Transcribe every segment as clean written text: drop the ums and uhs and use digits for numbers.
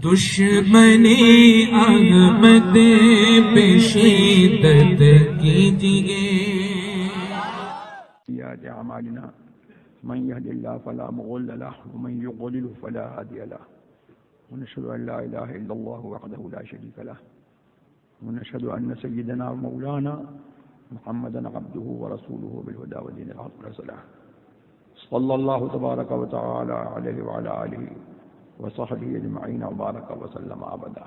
دشمنی احمد پہ شدت کیجئے. سیئات اعمالنا من يهد الله فلا مضل له ومن يضلل فلا هادي له ونشهد ان لا اله الا الله وحده لا شريك له ونشهد ان سيدنا ومولانا محمدا عبده ورسوله بالهدى ودين الحق رسوله صلى الله تبارك وتعالى عليه وعلى اله وصحبه اجمعين وبارك وسلم ابدا.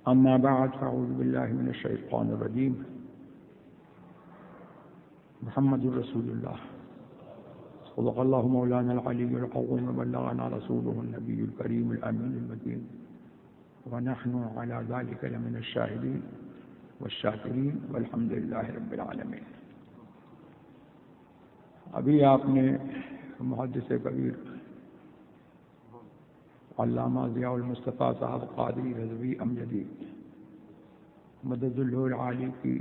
اما بعد فاعوذ بالله من الشيطان الرجيم. محمد رسول الله صدق الله مولانا العلي العظيم وبلغنا رسوله النبي الكريم الامين المتين ونحن على ذلك لمن الشاهدين والشاكرين والحمد لله رب العالمين. ابھی آپ نے محدث کبیر علامہ ضیاء المصطفیٰ صاحب قادری رضوی امجدی مدد اللہ العالی کی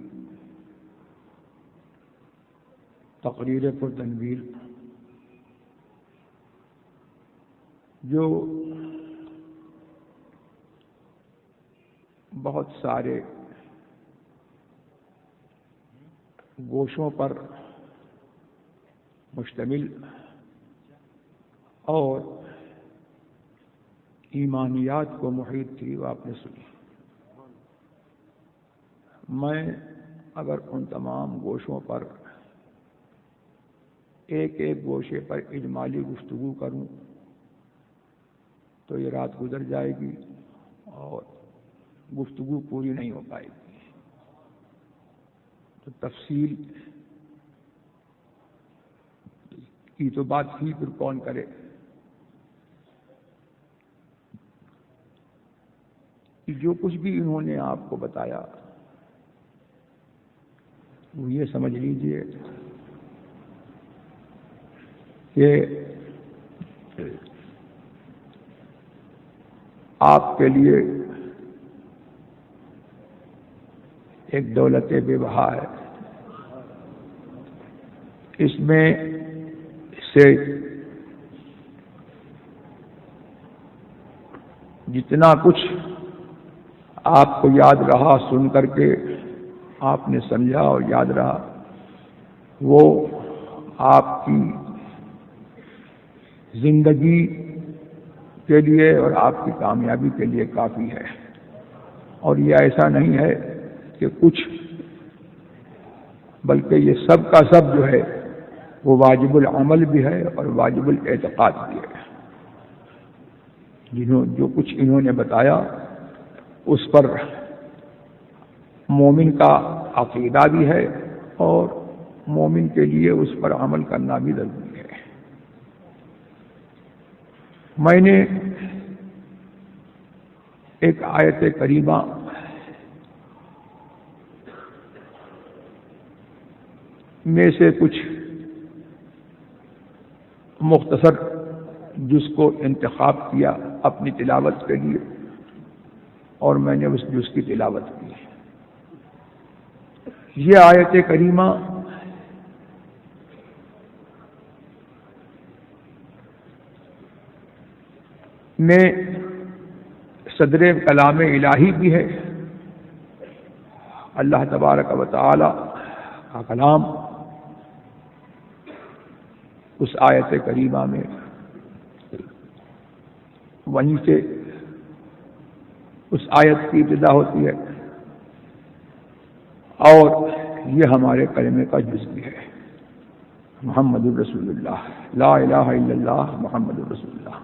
تقریر پر تنویر جو بہت سارے گوشوں پر مشتمل اور ایمانیات کو محیط تھی، وہ آپ نے سنی. میں اگر ان تمام گوشوں پر ایک ایک گوشے پر اجمالی گفتگو کروں تو یہ رات گزر جائے گی اور گفتگو پوری نہیں ہو پائے گی. تو تفصیل کی تو بات ہی پھر کون کرے. جو کچھ بھی انہوں نے آپ کو بتایا وہ یہ سمجھ لیجئے کہ آپ کے لیے ایک دولت بے بہا ہے. اس میں سے جتنا کچھ آپ کو یاد رہا سن کر کے آپ نے سمجھا اور یاد رہا وہ آپ کی زندگی کے لیے اور آپ کی کامیابی کے لیے کافی ہے. اور یہ ایسا نہیں ہے کہ کچھ، بلکہ یہ سب کا سب جو ہے وہ واجب العمل بھی ہے اور واجب الاعتقاد بھی ہے. جو کچھ انہوں نے بتایا اس پر مومن کا عقیدہ بھی ہے اور مومن کے لیے اس پر عمل کرنا بھی ضروری ہے. میں نے ایک آیت کریمہ میں سے کچھ مختصر جز کو انتخاب کیا اپنی تلاوت کے لیے اور میں نے اس جز کی تلاوت کی. یہ آیت کریمہ میں صدر کلام الہی بھی ہے. اللہ تبارک و تعالی کا کلام اس آیت کریمہ میں وہیں سے اس آیت کی ابتدا ہوتی ہے اور یہ ہمارے کلمے کا جز بھی ہے. محمد الرسول اللہ، لا الہ الا اللہ محمد الرسول اللہ.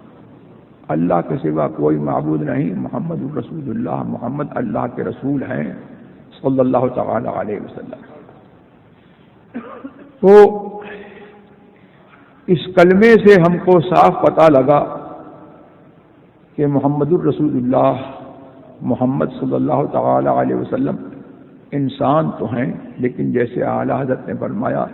اللہ کے سوا کوئی معبود نہیں، محمد الرسول اللہ، محمد اللہ کے رسول ہیں صلی اللہ تعالی علیہ وسلم. تو اس کلمے سے ہم کو صاف پتہ لگا کہ محمد الرسول اللہ، محمد صلی اللہ تعالی علیہ وسلم انسان تو ہیں، لیکن جیسے اعلیٰ حضرت نے فرمایا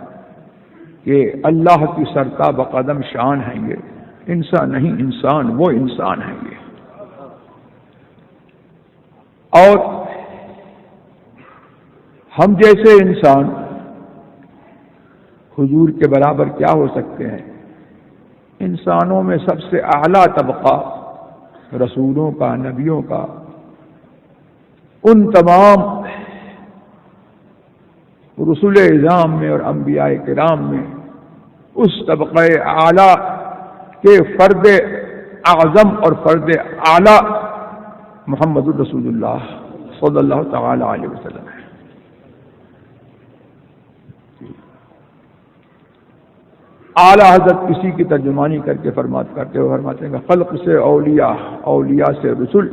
کہ اللہ کی سرتا بقدم شان ہیں. یہ انسان نہیں، انسان وہ انسان ہیں یہ. اور ہم جیسے انسان حضور کے برابر کیا ہو سکتے ہیں؟ انسانوں میں سب سے اعلیٰ طبقہ رسولوں کا، نبیوں کا، ان تمام رسول اعظام میں اور انبیاء کرام میں اس طبقہ اعلیٰ کے فرد اعظم اور فرد اعلیٰ محمد الرسول اللہ صلی اللہ تعالی علیہ وسلم ہے۔ اعلیٰ حضرت کسی کی ترجمانی کر کے فرماتے ہیں کہ خلق سے اولیاء، اولیاء سے رسول،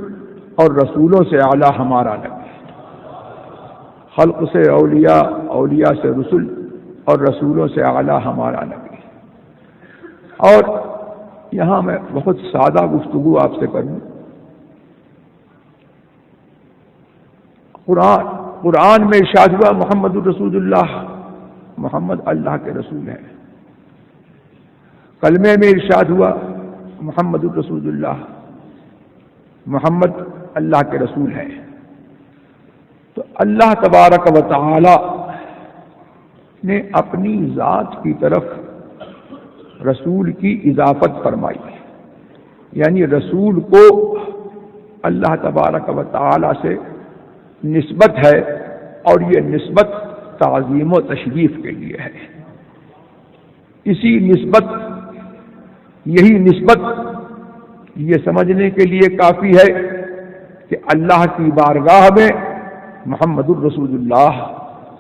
اور رسولوں سے اعلیٰ ہمارا نبی۔ خلق سے اولیاء، اولیاء سے رسول، اور رسولوں سے اعلیٰ ہمارا نبی۔ اور یہاں میں بہت سادہ گفتگو آپ سے کروں۔ قرآن میں ارشاد ہوا محمد الرسول اللہ، محمد اللہ کے رسول ہیں۔ کلمے میں ارشاد ہوا محمد الرسول اللہ، محمد اللہ کے رسول ہیں۔ تو اللہ تبارک و تعالی نے اپنی ذات کی طرف رسول کی اضافت فرمائی، یعنی رسول کو اللہ تبارک و تعالی سے نسبت ہے، اور یہ نسبت تعظیم و تشریف کے لیے ہے۔ یہی نسبت یہ سمجھنے کے لیے کافی ہے کہ اللہ کی بارگاہ میں محمد الرسول اللہ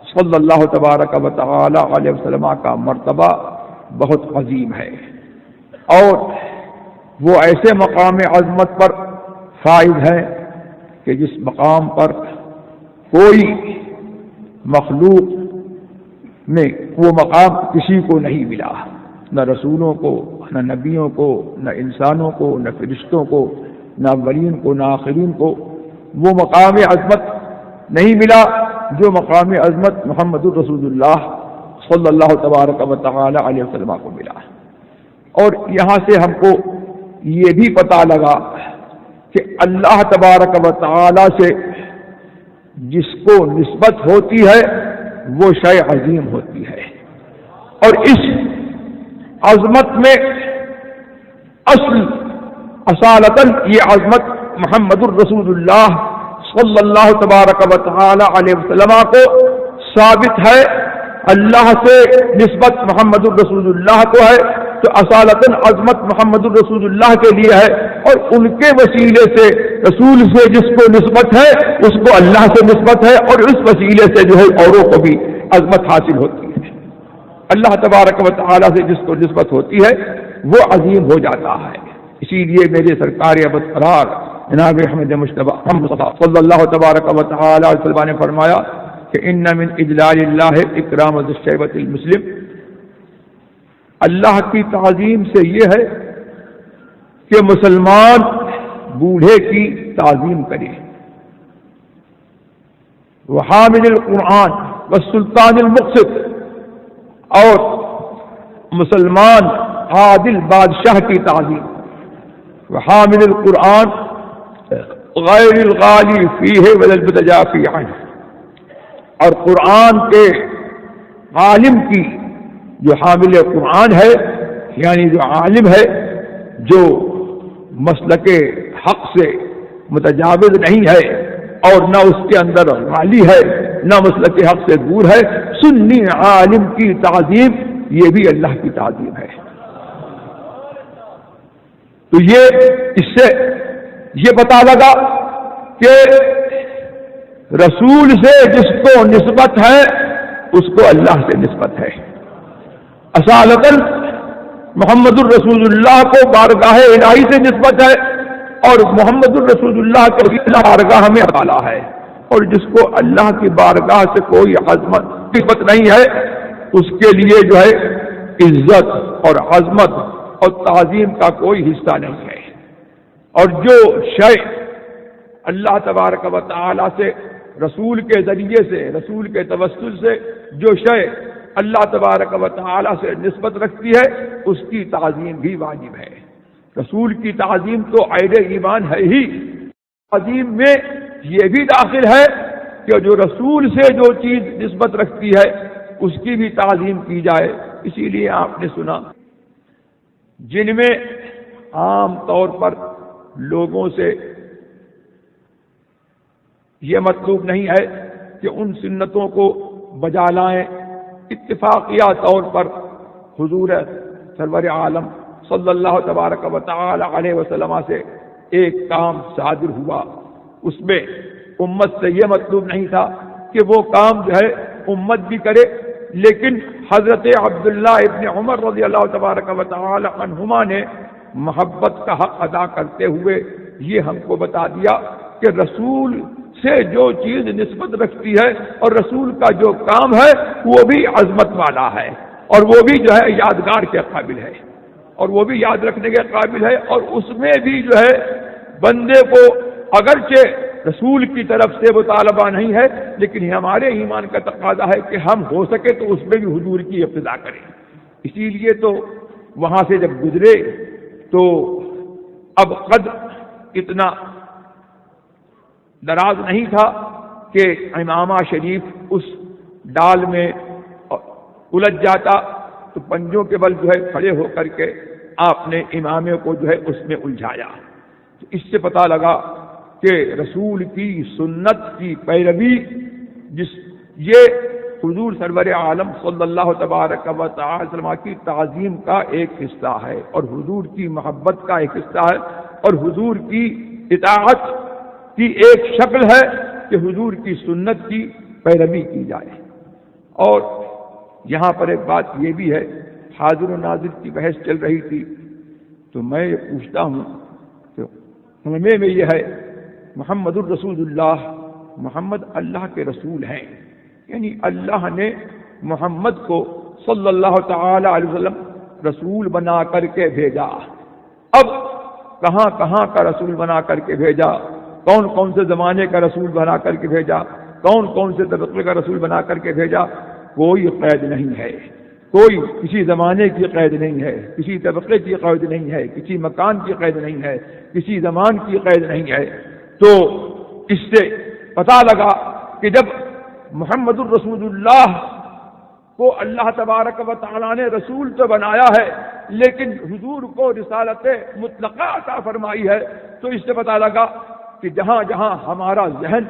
صلی اللہ تبارک و تعالی علیہ وسلم کا مرتبہ بہت عظیم ہے، اور وہ ایسے مقام عظمت پر فائز ہے کہ جس مقام پر کوئی مخلوق میں وہ مقام کسی کو نہیں ملا، نہ رسولوں کو، نہ نبیوں کو، نہ انسانوں کو، نہ فرشتوں کو، نہ اولین کو، نہ آخرین کو وہ مقام عظمت نہیں ملا جو مقام عظمت محمد الرسول اللہ صلی اللہ تبارک و تعالی علیہ وسلم کو ملا۔ اور یہاں سے ہم کو یہ بھی پتہ لگا کہ اللہ تبارک و تعالی سے جس کو نسبت ہوتی ہے وہ شے عظیم ہوتی ہے، اور اس عظمت میں اصالتاً یہ عظمت محمد الرسول اللہ صلی اللہ تبارک و تعالی علیہ وسلم کو ثابت ہے۔ اللہ سے نسبت محمد الرسول اللہ کو ہے تو اصالتاً عظمت محمد الرسول اللہ کے لیے ہے، اور ان کے وسیلے سے رسول سے جس کو نسبت ہے اس کو اللہ سے نسبت ہے، اور اس وسیلے سے جو ہے اوروں کو بھی عظمت حاصل ہوتی ہے۔ اللہ تبارک و تعالی سے جس کو نسبت ہوتی ہے وہ عظیم ہو جاتا ہے۔ اسی لیے میرے سرکار ابد قرار جناب احمد مجتبی محمد صلی اللہ تبارک و تعالی علیہ وسلم نے فرمایا کہ ان من اجلال اللہ اکرام ذی الشیبۃ المسلم، اللہ کی تعظیم سے یہ ہے کہ مسلمان بوڑھے کی تعظیم کرے، وحامل القرآن والسلطان المقسط، اور مسلمان عادل بادشاہ کی تعظیم، وحامل القرآن غیر الغالی فیہ ولا المتجافی عنہ، اور قرآن کے عالم کی، جو حامل قرآن ہے یعنی جو عالم ہے، جو مسلک حق سے متجاوز نہیں ہے اور نہ اس کے اندر غالی ہے نہ مسلک حق سے دور ہے، سنی عالم کی تعظیم یہ بھی اللہ کی تعظیم ہے۔ تو اس سے یہ پتہ لگا کہ رسول سے جس کو نسبت ہے اس کو اللہ سے نسبت ہے۔ اصالتاً محمد الرسول اللہ کو بارگاہ الہی سے نسبت ہے، اور محمد الرسول اللہ کو بارگاہ میں اعلیٰ ہے، اور جس کو اللہ کی بارگاہ سے کوئی عظمت نسبت نہیں ہے اس کے لیے جو ہے عزت اور عظمت اور تعظیم کا کوئی حصہ نہیں ہے۔ اور جو شے اللہ تبارک و تعالی سے رسول کے ذریعے سے، رسول کے توسل سے جو شے اللہ تبارک و تعالی سے نسبت رکھتی ہے اس کی تعظیم بھی واجب ہے۔ رسول کی تعظیم تو عین ایمان ہے ہی، تعظیم میں یہ بھی داخل ہے کہ جو رسول سے جو چیز نسبت رکھتی ہے اس کی بھی تعظیم کی جائے۔ اسی لیے آپ نے سنا جن میں عام طور پر لوگوں سے یہ مطلوب نہیں ہے کہ ان سنتوں کو بجا لائیں، اتفاقیہ طور پر حضور سرور عالم صلی اللہ تبارک و تعالی علیہ وسلم سے ایک کام صادر ہوا، اس میں امت سے یہ مطلوب نہیں تھا کہ وہ کام جو ہے امت بھی کرے، لیکن حضرت عبداللہ ابن عمر رضی اللہ تبارک و تعالی عنہما نے محبت کا حق ادا کرتے ہوئے یہ ہم کو بتا دیا کہ رسول سے جو چیز نسبت رکھتی ہے اور رسول کا جو کام ہے وہ بھی عظمت والا ہے، اور وہ بھی جو ہے یادگار کے قابل ہے، اور وہ بھی یاد رکھنے کے قابل ہے، اور اس میں بھی جو ہے بندے کو اگرچہ رسول کی طرف سے مطالبہ نہیں ہے، لیکن ہمارے ایمان کا تقاضا ہے کہ ہم ہو سکے تو اس میں بھی حضور کی اقتدا کریں۔ اسی لیے تو وہاں سے جب گزرے تو اب قد اتنا دراز نہیں تھا کہ امامہ شریف اس ڈال میں الجھ جاتا، تو پنجوں کے بل جو ہے کھڑے ہو کر کے آپ نے امامے کو جو ہے اس میں الجھایا۔ تو اس سے پتہ لگا کہ رسول کی سنت کی پیروی یہ حضور سرور عالم صلی اللہ تبارک و تعالی وسلم کی تعظیم کا ایک حصہ ہے، اور حضور کی محبت کا ایک حصہ ہے، اور حضور کی اطاعت کی ایک شکل ہے کہ حضور کی سنت کی پیروی کی جائے۔ اور یہاں پر ایک بات یہ بھی ہے، حاضر و ناظر کی بحث چل رہی تھی، تو میں یہ پوچھتا ہوں کہ ہمیں میں یہ ہے محمد الرسول اللہ، محمد اللہ کے رسول ہیں، یعنی اللہ نے محمد کو صلی اللہ تعالی علیہ وسلم رسول بنا کر کے بھیجا۔ اب کہاں کہاں کا رسول بنا کر کے بھیجا، کون کون سے زمانے کا رسول بنا کر کے بھیجا، کون کون سے طبقے کا رسول بنا کر کے بھیجا، کوئی قید نہیں ہے، کوئی کسی زمانے کی قید نہیں ہے، کسی طبقے کی قید نہیں ہے، کسی مکان کی قید نہیں ہے، کسی زمان کی قید نہیں ہے۔ تو اس سے پتہ لگا کہ جب محمد الرسول اللہ کو اللہ تبارک و تعالیٰ نے رسول تو بنایا ہے، لیکن حضور کو رسالت مطلقہ عطا فرمائی ہے، تو اس سے پتہ لگا کہ جہاں جہاں ہمارا ذہن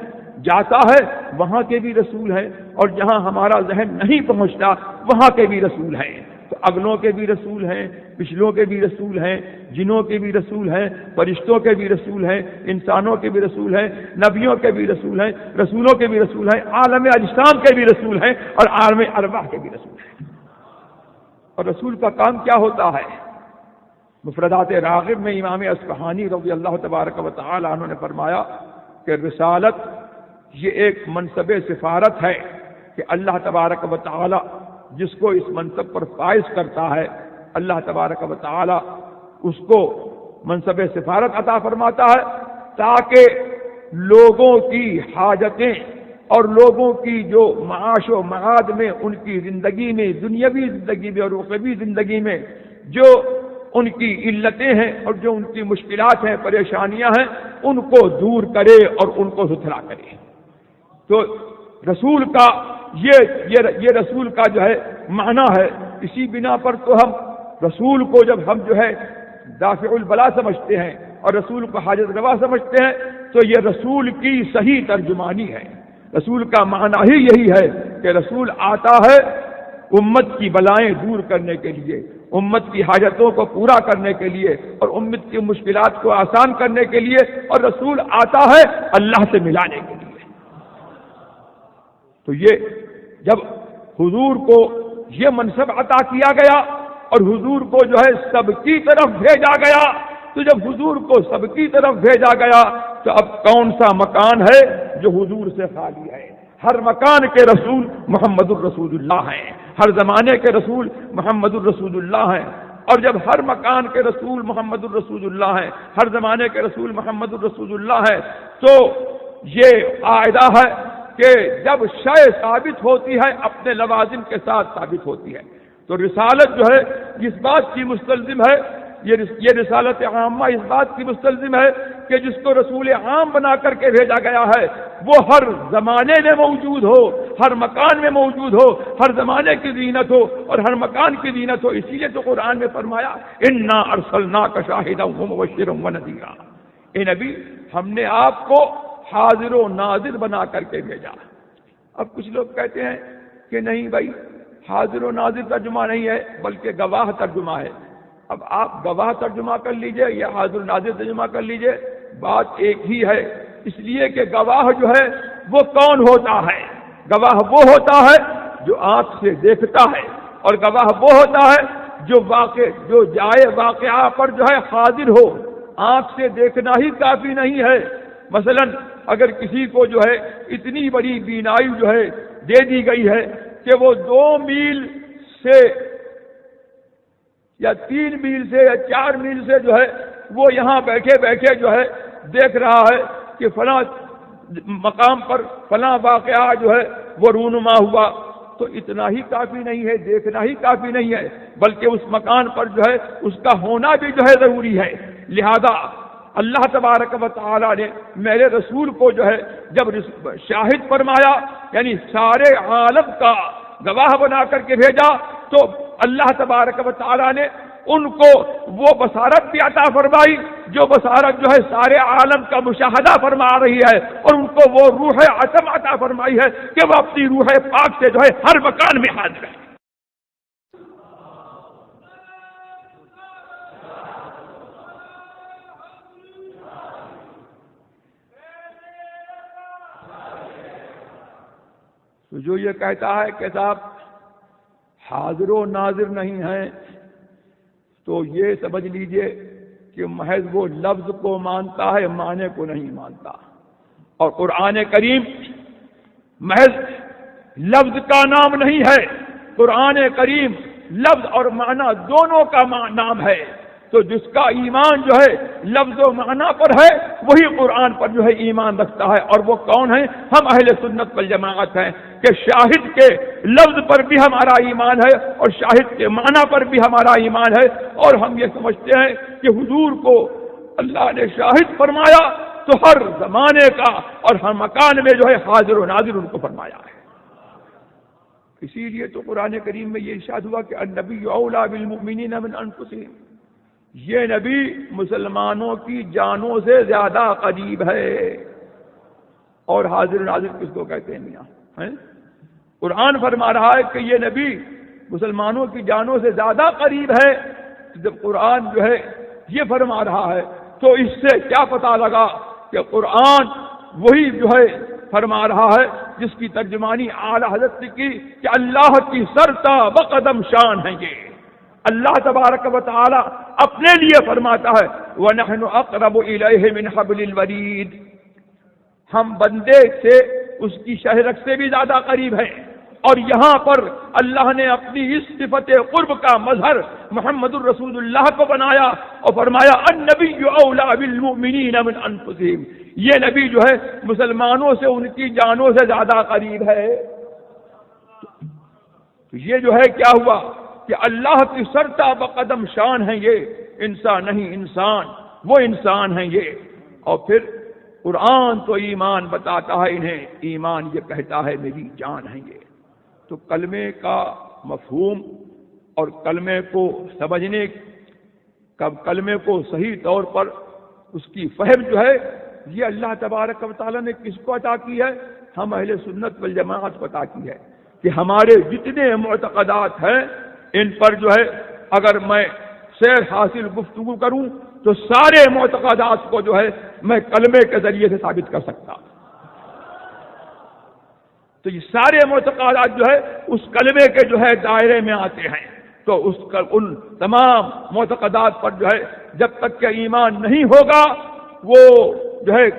جاتا ہے وہاں کے بھی رسول ہیں، اور جہاں ہمارا ذہن نہیں پہنچتا وہاں کے بھی رسول ہیں۔ تو اگلوں کے بھی رسول ہیں، پچھلوں کے بھی رسول ہیں، جنوں کے بھی رسول ہیں، فرشتوں کے بھی رسول ہیں، انسانوں کے بھی رسول ہیں، نبیوں کے بھی رسول ہیں، رسولوں کے بھی رسول ہیں، عالم اجسام کے بھی رسول ہیں، اور عالم ارواح کے بھی رسول ہیں۔ اور رسول کا کام کیا ہوتا ہے؟ مفردات راغب میں امام اصفہانی رضی اللہ تبارک و تعالی عنہ نے فرمایا کہ رسالت یہ ایک منصب سفارت ہے کہ اللہ تبارک و تعالی جس کو اس منصب پر فائز کرتا ہے، اللہ تبارک و تعالی اس کو منصب سفارت عطا فرماتا ہے، تاکہ لوگوں کی حاجتیں اور لوگوں کی جو معاش و معاد میں ان کی زندگی میں، دنیاوی زندگی میں اور اخروی زندگی میں جو ان کی علتیں ہیں اور جو ان کی مشکلات ہیں، پریشانیاں ہیں، ان کو دور کرے اور ان کو ستھرا کرے۔ تو رسول کا یہ رسول کا جو ہے معنی ہے۔ اسی بنا پر تو ہم رسول کو جب ہم جو ہے دافع البلا سمجھتے ہیں اور رسول کو حاجت روا سمجھتے ہیں، تو یہ رسول کی صحیح ترجمانی ہے۔ رسول کا معنی ہی یہی ہے کہ رسول آتا ہے امت کی بلائیں دور کرنے کے لیے، امت کی حاجتوں کو پورا کرنے کے لیے اور امت کی مشکلات کو آسان کرنے کے لیے، اور رسول آتا ہے اللہ سے ملانے کے لیے۔ تو یہ جب حضور کو یہ منصب عطا کیا گیا اور حضور کو جو ہے سب کی طرف بھیجا گیا، تو جب حضور کو سب کی طرف بھیجا گیا تو اب کون سا مکان ہے جو حضور سے خالی ہے؟ ہر مکان کے رسول محمد الرسول اللہ ہیں، ہر زمانے کے رسول محمد الرسول اللہ ہیں، اور جب ہر مکان کے رسول محمد الرسول اللہ ہیں، ہر زمانے کے رسول محمد الرسول اللہ ہیں، تو یہ قاعدہ ہے کہ جب شے ثابت ہوتی ہے اپنے لوازم کے ساتھ ثابت ہوتی ہے۔ تو رسالت جو ہے اس بات کی مستلزم ہے، یہ رسالت عامہ اس بات کی مستلزم ہے کہ جس کو رسول عام بنا کر کے بھیجا گیا ہے وہ ہر زمانے میں موجود ہو، ہر مکان میں موجود ہو، ہر زمانے کی زینت ہو اور ہر مکان کی زینت ہو. اسی لیے تو قرآن میں فرمایا انا ارسلناک شاہدا ومبشرا ونذیرا، اے نبی ہم نے آپ کو حاضر و ناظر بنا کر کے بھیجا. اب کچھ لوگ کہتے ہیں کہ نہیں بھائی حاضر و ناظر ترجمہ نہیں ہے بلکہ گواہ ترجمہ ہے. اب آپ گواہ ترجمہ کر لیجئے یا حاضر و ناظر ترجمہ کر لیجئے، بات ایک ہی ہے. اس لیے کہ گواہ جو ہے وہ کون ہوتا ہے؟ گواہ وہ ہوتا ہے جو آنکھ سے دیکھتا ہے، اور گواہ وہ ہوتا ہے جو جائے واقعہ پر جو ہے حاضر ہو. آنکھ سے دیکھنا ہی کافی نہیں ہے. مثلا اگر کسی کو جو ہے اتنی بڑی بینائی جو ہے دے دی گئی ہے کہ وہ 2 میل سے یا 3 میل سے یا 4 میل سے جو ہے وہ یہاں بیٹھے بیٹھے جو ہے دیکھ رہا ہے کہ فلاں مقام پر فلاں واقعہ جو ہے وہ رونما ہوا، تو اتنا ہی کافی نہیں ہے، دیکھنا ہی کافی نہیں ہے، بلکہ اس مکان پر جو ہے اس کا ہونا بھی جو ہے ضروری ہے. لہذا اللہ تبارک و تعالی نے میرے رسول کو جو ہے جب شاہد فرمایا، یعنی سارے عالم کا گواہ بنا کر کے بھیجا، تو اللہ تبارک و تعالی نے ان کو وہ بصارت بھی عطا فرمائی جو بصارت جو ہے سارے عالم کا مشاہدہ فرما رہی ہے، اور ان کو وہ روح عظم عطا فرمائی ہے کہ وہ اپنی روح پاک سے جو ہے ہر مکان میں حاضر ہے. تو جو یہ کہتا ہے کہ صاحب حاضر و ناظر نہیں ہیں، تو یہ سمجھ لیجئے کہ محض وہ لفظ کو مانتا ہے، معنی کو نہیں مانتا. اور قرآن کریم محض لفظ کا نام نہیں ہے، قرآن کریم لفظ اور معنی دونوں کا نام ہے. تو جس کا ایمان جو ہے لفظ و معنی پر ہے وہی قرآن پر جو ہے ایمان رکھتا ہے. اور وہ کون ہے؟ ہم اہل سنت والجماعت ہیں کہ شاہد کے لفظ پر بھی ہمارا ایمان ہے اور شاہد کے معنی پر بھی ہمارا ایمان ہے. اور ہم یہ سمجھتے ہیں کہ حضور کو اللہ نے شاہد فرمایا تو ہر زمانے کا اور ہر مکان میں جو ہے حاضر و ناظر ان کو فرمایا ہے. اسی لیے تو قرآن کریم میں یہ ارشاد ہوا کہ النبی اولیٰ بالمؤمنین من انفسہم، یہ نبی مسلمانوں کی جانوں سے زیادہ قریب ہے. اور حاضر و ناظر کس کو کہتے ہیں میاں؟ قرآن فرما رہا ہے کہ یہ نبی مسلمانوں کی جانوں سے زیادہ قریب ہے. جب قرآن جو ہے یہ فرما رہا ہے تو اس سے کیا پتہ لگا کہ قرآن وہی جو ہے فرما رہا ہے جس کی ترجمانی اعلی حضرت نے کی کہ اللہ کی سرتا بقدم شان ہے. یہ اللہ تبارک و تعالی اپنے لیے فرماتا ہے وَنَحْنُ أَقْرَبُ إِلَيْهِ مِنْ حَبْلِ الْوَرِيدِ، ہم بندے سے اس کی شہرک سے بھی زیادہ قریب ہیں. اور یہاں پر اللہ نے اپنی اس صفت قرب کا مظہر محمد الرسول اللہ کو بنایا اور فرمایا النبی اولیٰ بالمؤمنین من انفسہم، یہ نبی جو ہے مسلمانوں سے ان کی جانوں سے زیادہ قریب ہے. تو یہ جو ہے کیا ہوا کہ اللہ کی سرتا بقدم شان ہے. یہ انسان نہیں، انسان وہ انسان ہیں یہ. اور پھر قرآن تو ایمان بتاتا ہے انہیں، ایمان یہ کہتا ہے میری جان ہے یہ. تو کلمے کا مفہوم اور کلمے کو سمجھنے کلمے کو صحیح طور پر اس کی فہم جو ہے یہ اللہ تبارک و تعالیٰ نے کس کو عطا کی ہے؟ ہم اہل سنت والجماعت کو عطا کی ہے کہ ہمارے جتنے معتقدات ہیں ان پر جو ہے اگر میں سیر حاصل گفتگو کروں تو سارے معتقدات کو جو ہے میں کلمے کے ذریعے سے ثابت کر سکتا. تو یہ سارے معتقدات جو ہے اس کلمے کے جو ہے دائرے میں آتے ہیں. تو ان تمام معتقدات پر جو ہے جب تک کہ ایمان نہیں ہوگا وہ جو ہے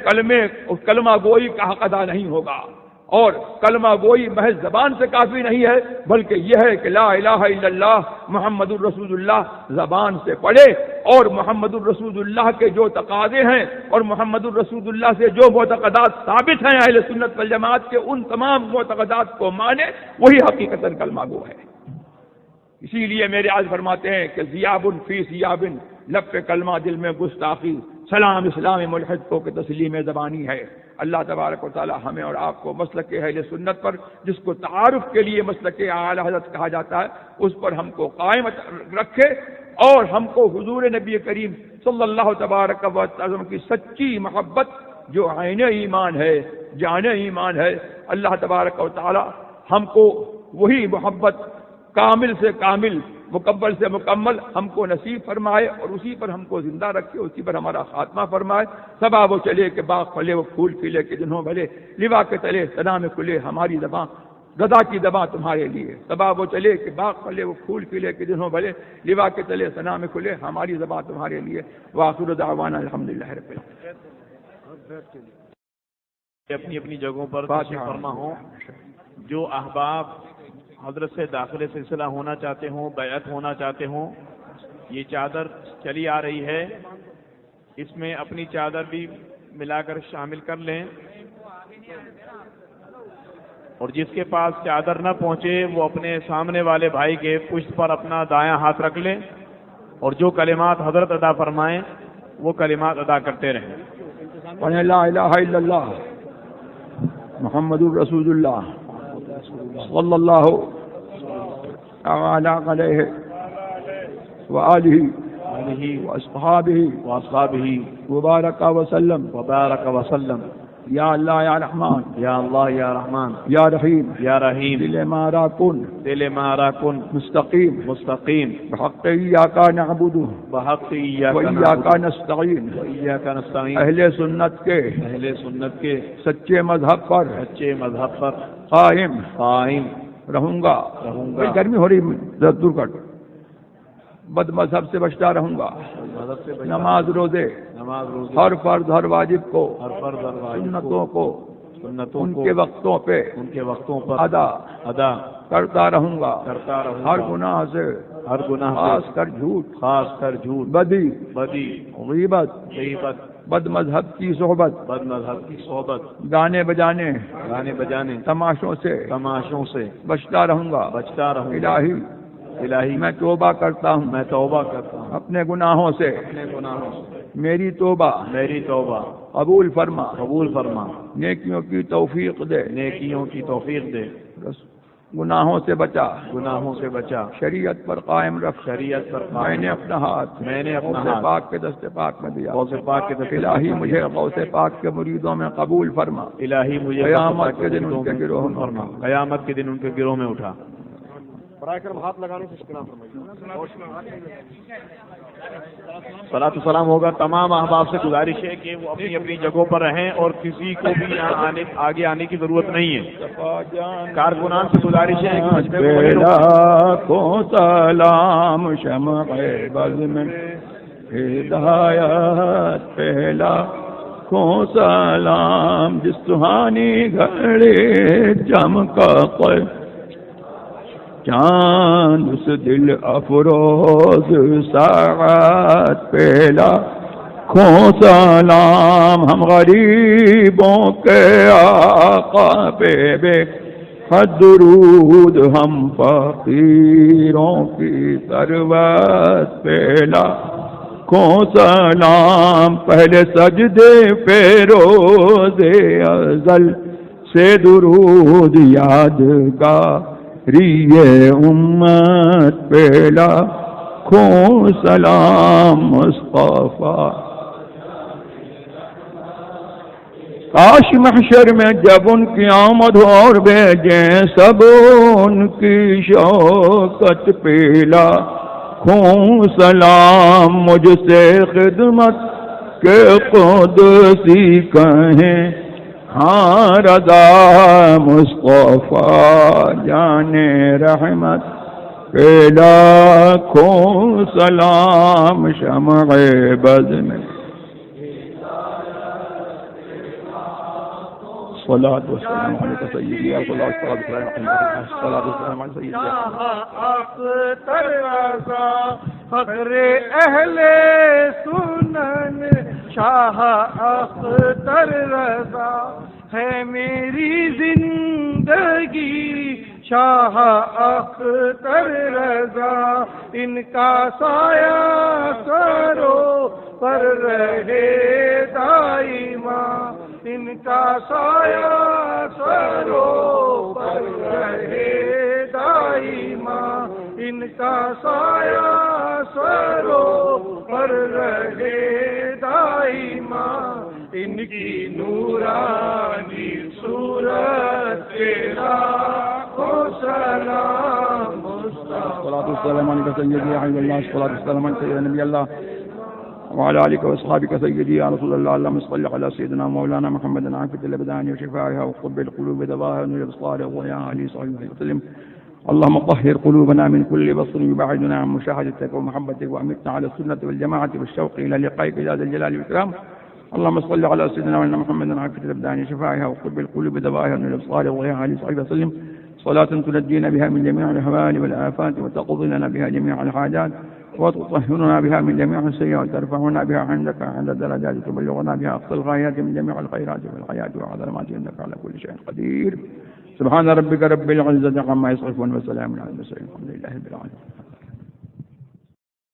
کلمہ گوئی کا حق ادا نہیں ہوگا. اور کلمہ گوئی محض زبان سے کافی نہیں ہے بلکہ یہ ہے کہ لا الہ الا اللہ محمد الرسول اللہ زبان سے پڑھے اور محمد الرسول اللہ کے جو تقاضے ہیں اور محمد الرسول اللہ سے جو معتقدات ثابت ہیں اہل سنت والجماعت کے ان تمام معتقدات کو مانے، وہی حقیقتاً کلمہ گو ہے. اسی لیے میرے آج فرماتے ہیں کہ ذیاب فی ثیاب، لب پہ کلمہ دل میں گستاخی، سلام اسلام ملحد کو کہ تسلیم زبانی ہے۔ اللہ تبارک و تعالی ہمیں اور آپ کو مسلک اہل سنت پر، جس کو تعارف کے لیے مسلک اعلی حضرت کہا جاتا ہے، اس پر ہم کو قائم رکھے، اور ہم کو حضور نبی کریم صلی اللہ تبارک و تعالی کی سچی محبت جو عین ایمان ہے، جان ایمان ہے، اللہ تبارک و تعالی ہم کو وہی محبت کامل سے کامل، مکمل سے مکمل ہم کو نصیب فرمائے، اور اسی پر ہم کو زندہ رکھے، اسی پر ہمارا خاتمہ فرمائے۔ سبا وہ چلے کہ باغ پھلے وہ پھول کھلے کہ جنہوں بھلے، لوا کے تلے سنا میں کھلے ہماری زباں، رضا کی زباں تمہارے لیے۔ سبا وہ چلے کہ باغ پھلے وہ پھول کھلے کہ جنہوں بھلے، لوا کے تلے سنا میں کھلے ہماری زباں تمہارے لیے۔ وآخر دعوانا الحمدللہ رب العالمین۔ اپنی اپنی جگہوں پر تشریف فرما ہوں۔ جو احباب حضرت سے داخل سلسلہ ہونا چاہتے ہوں، بیعت ہونا چاہتے ہوں، یہ چادر چلی آ رہی ہے، اس میں اپنی چادر بھی ملا کر شامل کر لیں، اور جس کے پاس چادر نہ پہنچے وہ اپنے سامنے والے بھائی کے پشت پر اپنا دایاں ہاتھ رکھ لیں، اور جو کلمات حضرت ادا فرمائیں وہ کلمات ادا کرتے رہیں۔ لا الہ الا اللہ محمد الرسول اللہ صلی اللہ تعالی علیہ وآلہ واصحابہ وبارک وسلم۔ یا اللہ یا رحمان، یا اللہ یا رحمان، یا رحیم، یا رحیم، دل مارا کن مستقیم بحق ایاک نعبد بحق وایاک نستعین۔ اہل سنت کے سچے مذہب پر قائم رہوں گا۔ گرمی ہو رہی، دور کٹ۔ بد مذہب سے بچتا رہوں گا۔ نماز روزے ہر فرض ہر واجب کو، سنتوں کو ان کے وقتوں پہ ادا کرتا رہوں گا۔ ہر گناہ سے خاص کر جھوٹ بدی غیبت بد مذہب کی صحبت گانے بجانے تماشوں سے بچتا رہوں گا۔ الہی میں توبہ کرتا ہوں اپنے گناہوں سے، میری توبہ قبول فرما، نیکیوں کی توفیق دے، گناہوں سے بچا، شریعت پر قائم رکھ۔ میں نے اپنا ہاتھ غوث پاک کے دست پاک میں دیا۔ الہی مجھے غوث پاک کے مریدوں میں قبول فرما۔ قیامت کے دن ان کے گروہ میں اٹھا۔ برائے کرم ہاتھ لگانے سے شکریہ فرمائیے۔ صلاۃ و سلام ہوگا۔ تمام احباب سے گزارش ہے کہ وہ اپنی اپنی جگہوں پر رہیں، اور کسی کو بھی یہاں آگے آنے کی ضرورت نہیں ہے۔ کارکنان سے گزارش ہے کو سلام شمع بز میں ہدایت پہلا کو سلام، جس سہانی گھڑی چمکا چاند اس دل افروز ساعت پہلا کھو سلام، ہم غریبوں کے آقا پہ بے حد درود، ہم فقیروں کی ثروت پہلا کھو سلام، پہلے سجدے پہ روزے ازل سے درود یادگار امت پہلا کھو سلام مصطفیٰ۔ کاش محشر میں جب ان کی آمد ہو اور بھیجیں سب ان کی شوکت پہلا کھو سلام، مجھ سے خدمت کے قدسی کہیں ہاں رضا مصطفیٰ جانے رحمت پہلا کھو سلام شمع بز میں۔ صلاۃ و سلام علیک سیدی صلاۃ و سلام علیک سیدی اختر رضا فخر اہل سنن شاہ اختر رضا ہے میری زندگی، شاہ اختر رضا ان کا سایہ کرو پر رہے دائما، ان کا سایہ سروں پر رہے دائما، ان کا سایہ سروں پر رہے دائما، ان کی نورانی صورت تیرا کو سلام مصطفیٰ۔ الصلاة والسلام عليك سيدي يا حبيب الله، الصلاة والسلام عليك يا نبي الله وعلى آلك وأصحابك سيدي يا رسول الله. اللهم صل على سيدنا مولانا محمد عافية الأبدان وشفائها وقرب القلوب دواها ونور الأبصار وضياءها عليه صلى وسلم. اللهم طهر قلوبنا من كل بصر يبعدنا عن مشاهدتك ومحبتك، وأمتنا على السنة والجماعة والشوق إلى لقائك يا ذا الجلال والإكرام. اللهم صل على سيدنا مولانا محمد عافية الأبدان وشفائها وقرب القلوب دواها ونور الأبصار وضياءها عليه صلى وسلم. صلاة تنجينا بها من جميع الأهوال والآفات، وتقضي لنا بها جميع الحاجات، وتطهرنا بها من جميع السيئات، وترفعنا بها عندك عند الدرجات، وتبلغنا بها أقصى الغايات من جميع الخيرات في الحياة وعلى ما إنك على كل شيء قدير. سبحان ربك رب العزة عما يصفون وسلام على المرسلين، الحمد لله رب العالمين.